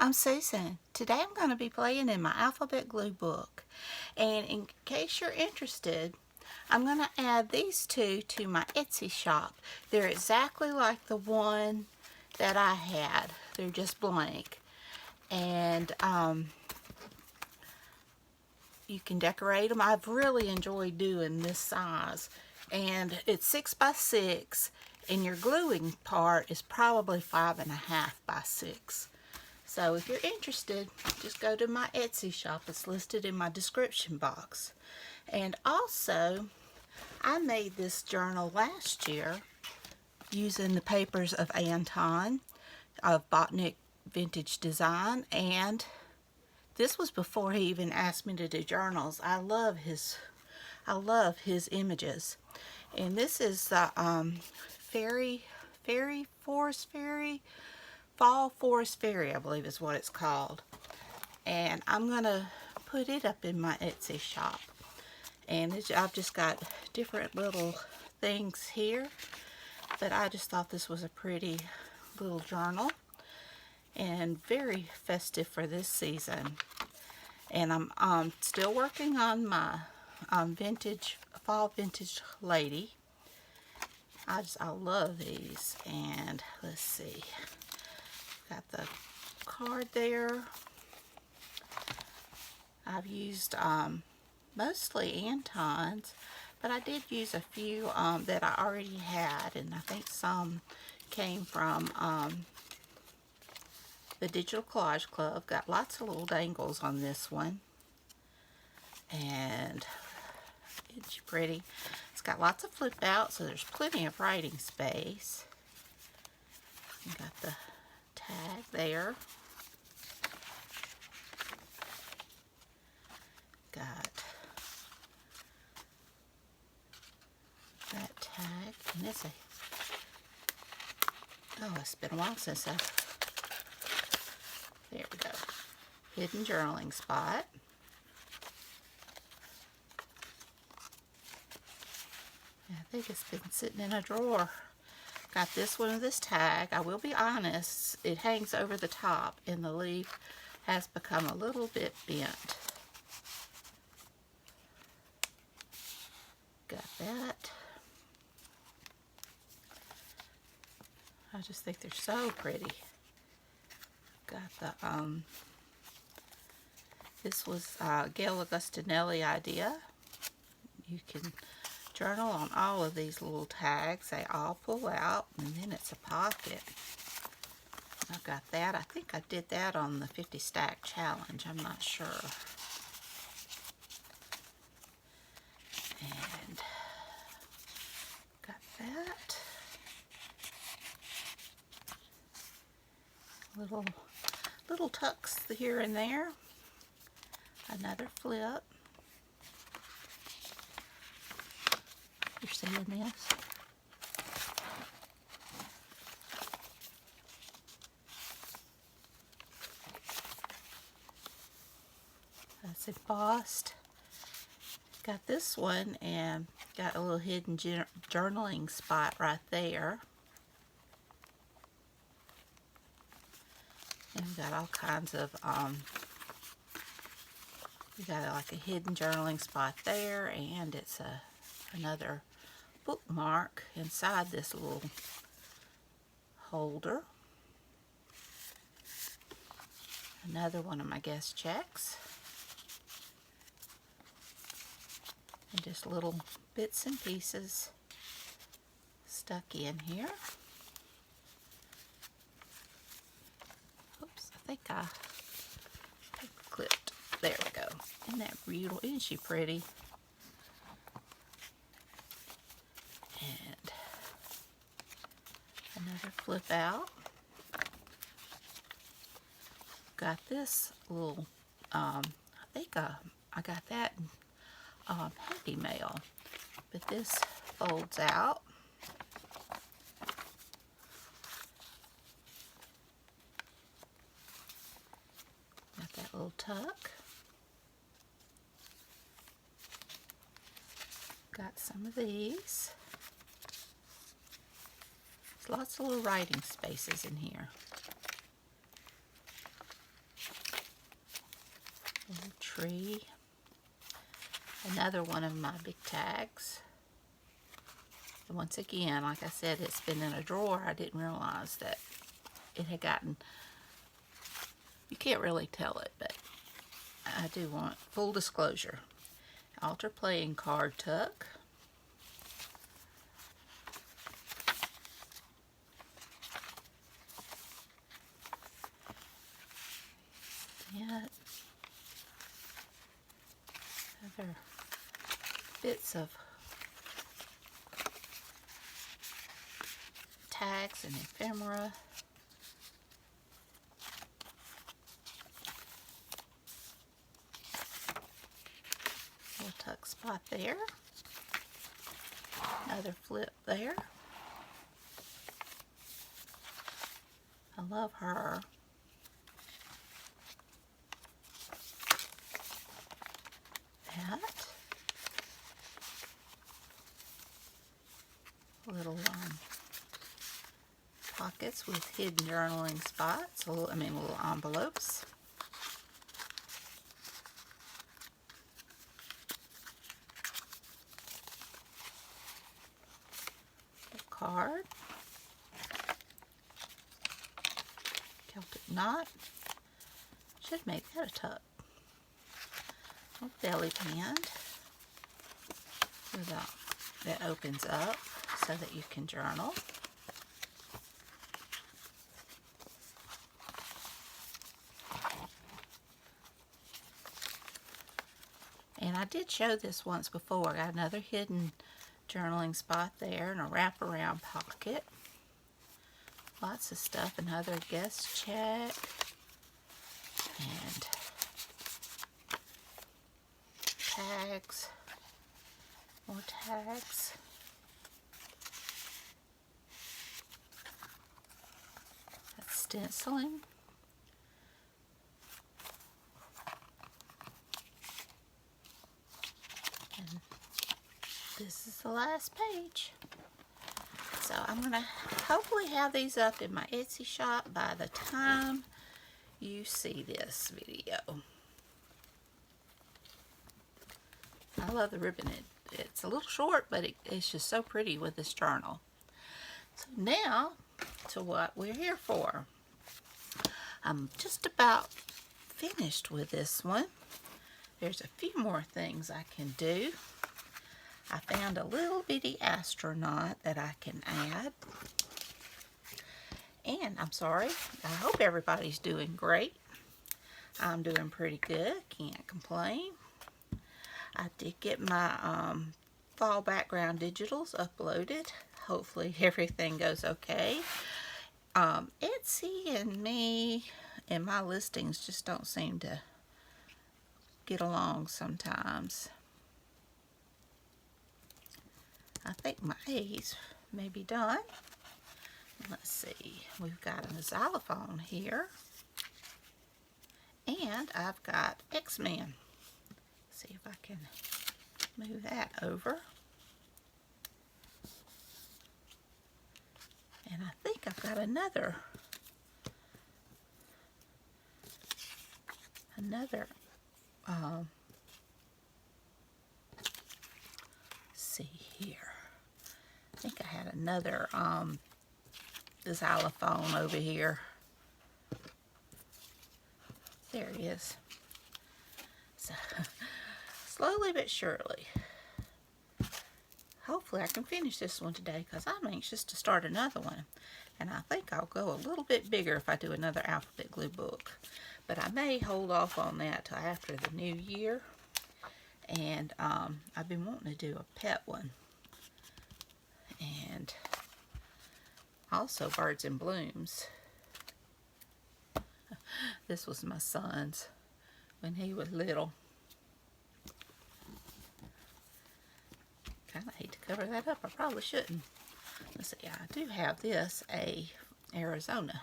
I'm Susan. Today I'm going to be playing in my alphabet glue book. And in case you're interested, I'm going to add these two to my Etsy shop. They're exactly like the one that I had. They're just blank. And you can decorate them. I've really enjoyed doing this size. And it's 6 by 6, and your gluing part is probably 5.5 by 6. So if you're interested, just go to my Etsy shop. It's listed in my description box. And also, I made this journal last year using the papers of Anton of Botanic Vintage Design, and this was before he even asked me to do journals. I love his images. And this is the Fall Forest Fairy, I believe is what it's called. And I'm gonna put it up in my Etsy shop. And I've just got different little things here, but I just thought this was a pretty little journal and very festive for this season. And I'm still working on my fall vintage lady. I love these. And let's see, got the card there. I've used mostly Anton's, but I did use a few that I already had, and I think some came from the Digital Collage Club. Got lots of little dangles on this one, and it's pretty. It's got lots of flip out, so there's plenty of writing space. You got the tag there. Got that tag, and it's it's been a while since there we go. Hidden journaling spot. I think it's been sitting in a drawer. Got this one with this tag. I will be honest, it hangs over the top and the leaf has become a little bit bent. Got that. I just think they're so pretty. Got the this was Gail Augustinelli idea. You can journal on all of these little tags. They all pull out, and then it's a pocket. I've got that. I think I did that on the 50 stack challenge. I'm not sure. And got that. Little tucks here and there. Another flip. You're seeing this? That's embossed. Got this one and got a little hidden journaling spot right there. And we got all kinds of we got like a hidden journaling spot there, and it's another bookmark inside this little holder. Another one of my guest checks. And just little bits and pieces stuck in here. Oops, I think I paper clipped. There we go. Isn't that beautiful? Isn't she pretty? And another flip out. Got this little, I think I got that in Happy Mail, but this folds out. Got that little tuck. Got some of these. There's lots of little writing spaces in here. tree. Another one of my big tags. And once again, like I said, it's been in a drawer. I didn't realize that it had gotten, you can't really tell it, but I do want full disclosure. Altar playing card tuck. Yet other bits of tags and ephemera. Little tuck spot there. Another flip there. I love her. That. Little pockets with hidden journaling spots, little envelopes. A card. Celtic knot. Should make that a tuck. A belly band that opens up so that you can journal. And I did show this once before. Got another hidden journaling spot there and a wraparound pocket. Lots of stuff, another guest check. And tags. More tags. That's stenciling. And this is the last page. So I'm going to hopefully have these up in my Etsy shop by the time you see this video. I love the ribbon. It's a little short, but it's just so pretty with this journal. So now to what we're here for. I'm just about finished with this one. There's a few more things I can do. I found a little bitty astronaut that I can add. And I'm sorry, I hope everybody's doing great. I'm doing pretty good, can't complain. I did get my fall background digitals uploaded. Hopefully everything goes okay. Etsy and me and my listings just don't seem to get along sometimes. I think my A's may be done. Let's see, we've got a xylophone here. And I've got X-Men. See if I can move that over. And I think I've got another see here. I think I had another xylophone over here. There he is. So slowly but surely. Hopefully I can finish this one today because I'm anxious to start another one. And I think I'll go a little bit bigger if I do another alphabet glue book. But I may hold off on that till after the new year. And I've been wanting to do a pet one. And also birds and blooms. This was my son's when he was little. Kind of hate to cover that up. I probably shouldn't. Let's see. I do have this, Arizona.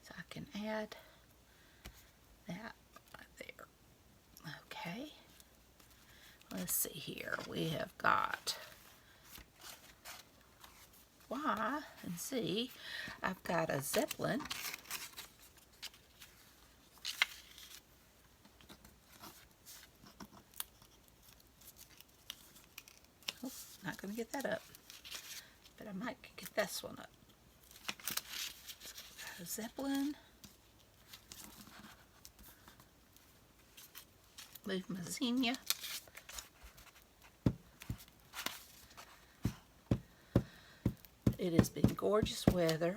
So I can add that right there. Okay. Let's see here. We have got Y and Z. I've got a Zeppelin. get that up. But I might get this one up. Zeppelin. Move my zinnia. It has been gorgeous weather.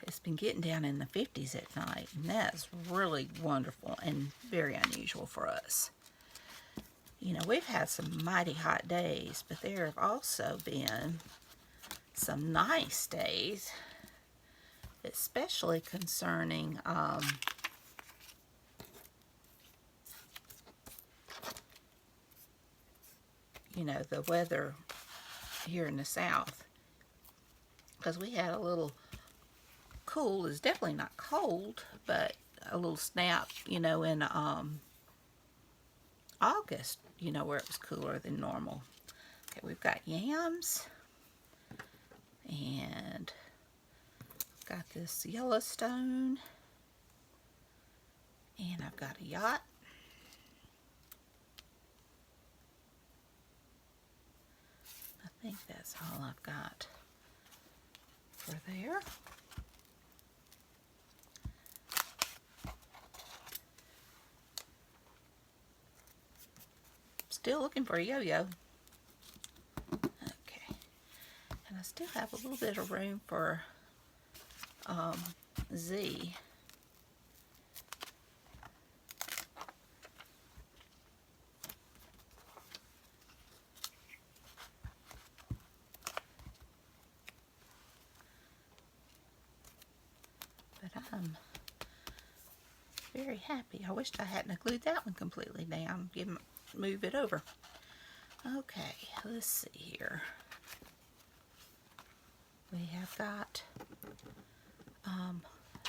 It's been getting down in the 50s at night, and that's really wonderful and very unusual for us. You know, we've had some mighty hot days, but there have also been some nice days, especially concerning you know, the weather here in the south, because we had a little cool. It's definitely not cold, but a little snap, you know, in August, you know, where it was cooler than normal. Okay, we've got yams, and got this Yellowstone, and I've got a yacht. I think that's all I've got for there. Still looking for a yo-yo. Okay. And I still have a little bit of room for Z. But I'm very happy. I wished I hadn't glued that one completely down. Move it over. Okay, let's see here. We have got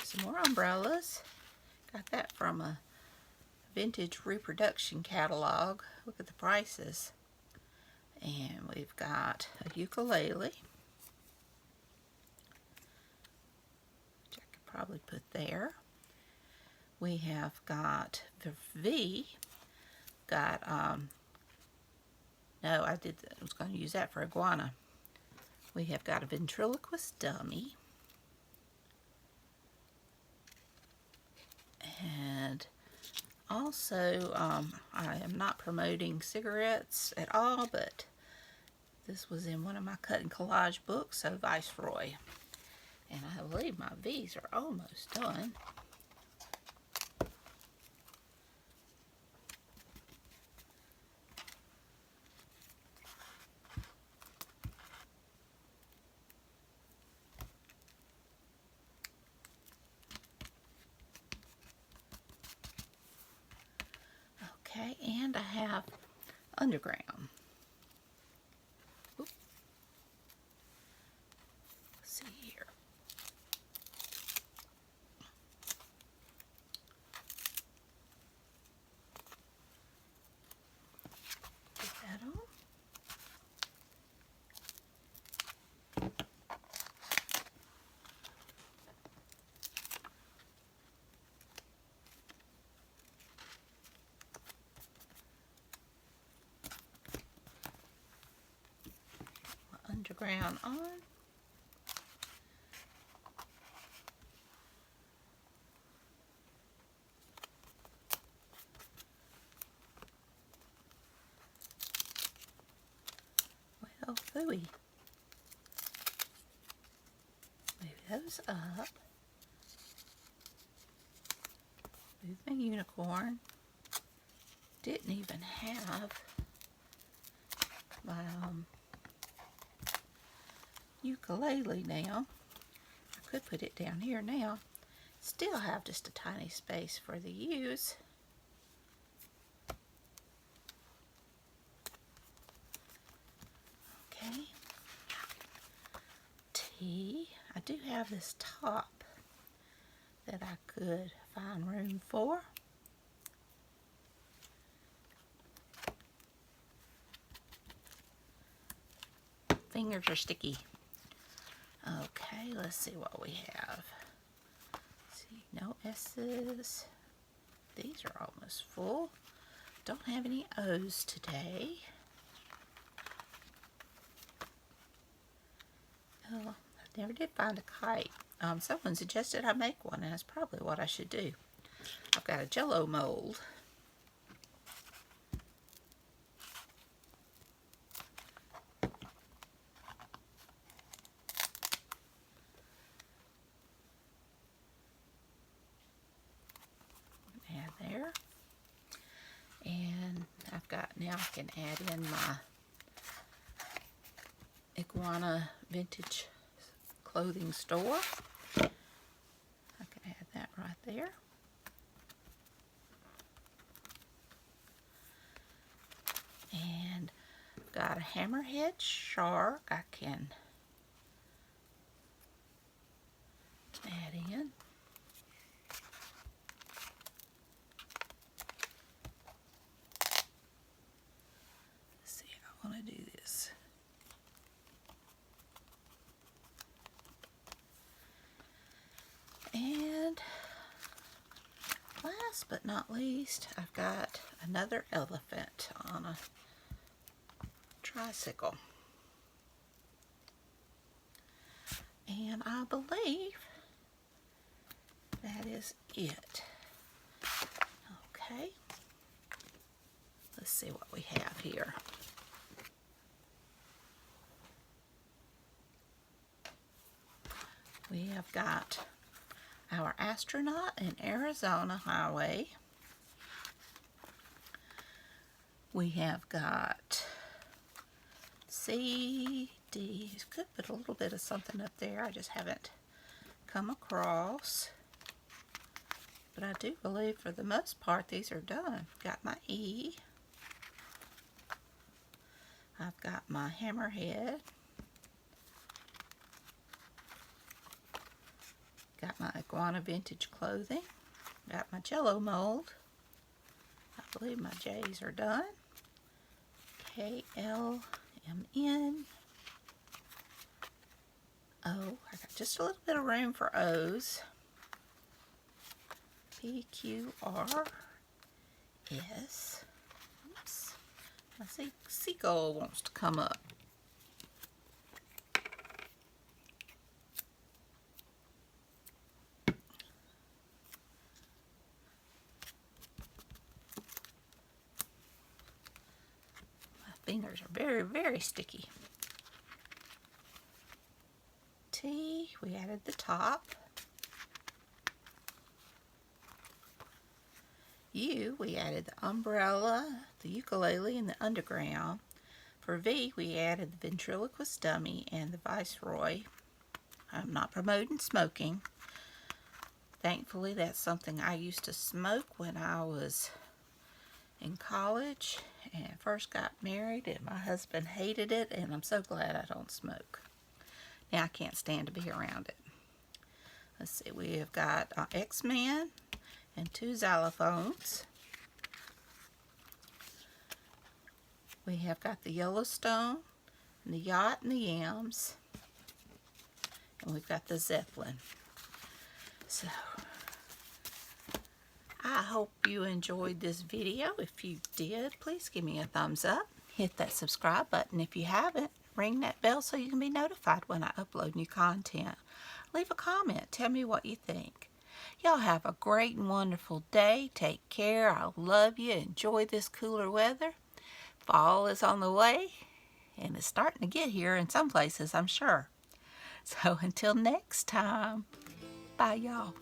some more umbrellas. Got that from a vintage reproduction catalog. Look at the prices. And we've got a ukulele, which I could probably put there. We have got the V. Got no, I was going to use that for iguana. We have got a ventriloquist dummy, and also I am not promoting cigarettes at all, but this was in one of my cut and collage books, so Viceroy, and I believe my V's are almost done. Okay, and I have underground. Let's see here. Put that on. Underground on. Well, phooey. Move those up. Move my unicorn. Didn't even have my ukulele now. I could put it down here now. Still have just a tiny space for the U's. Okay. T. I do have this top that I could find room for. Fingers are sticky. Okay, let's see what we have. Let's see, no S's. These are almost full. Don't have any O's today. Never did find a kite. Someone suggested I make one, and that's probably what I should do. I've got a Jello mold. Add there. And I've got, now I can add in my Iguana Vintage Clothing Store. I can add that right there. And I've got a hammerhead shark I can add in. Let's see how I want to do this. And last but not least, I've got another elephant on a tricycle. And I believe that is it. Okay. Let's see what we have here. We have got our astronaut in Arizona highway. We have got CD. Could put a little bit of something up there. I just haven't come across. But I do believe for the most part these are done. Got my E. I've got my hammerhead. Got my Iguana Vintage Clothing. Got my Jello mold. I believe my J's are done. KLMN. O. I got just a little bit of room for O's. PQRS. Oops. My seagull wants to come up. Fingers are very, very sticky. T, we added the top. U, we added the umbrella, the ukulele, and the underground. For V, we added the ventriloquist dummy and the viceroy. I'm not promoting smoking. Thankfully, that's something I used to smoke when I was in college and first got married, and my husband hated it, and I'm so glad I don't smoke. Now I can't stand to be around it. Let's see, we have got X-Men and 2 xylophones. We have got the Yellowstone, and the yacht, and the yams, and we've got the Zeppelin. So I hope you enjoyed this video. If you did, please give me a thumbs up. Hit that subscribe button if you haven't. Ring that bell so you can be notified when I upload new content. Leave a comment. Tell me what you think. Y'all have a great and wonderful day. Take care. I love you. Enjoy this cooler weather. Fall is on the way, and it's starting to get here in some places, I'm sure. So until next time, bye y'all.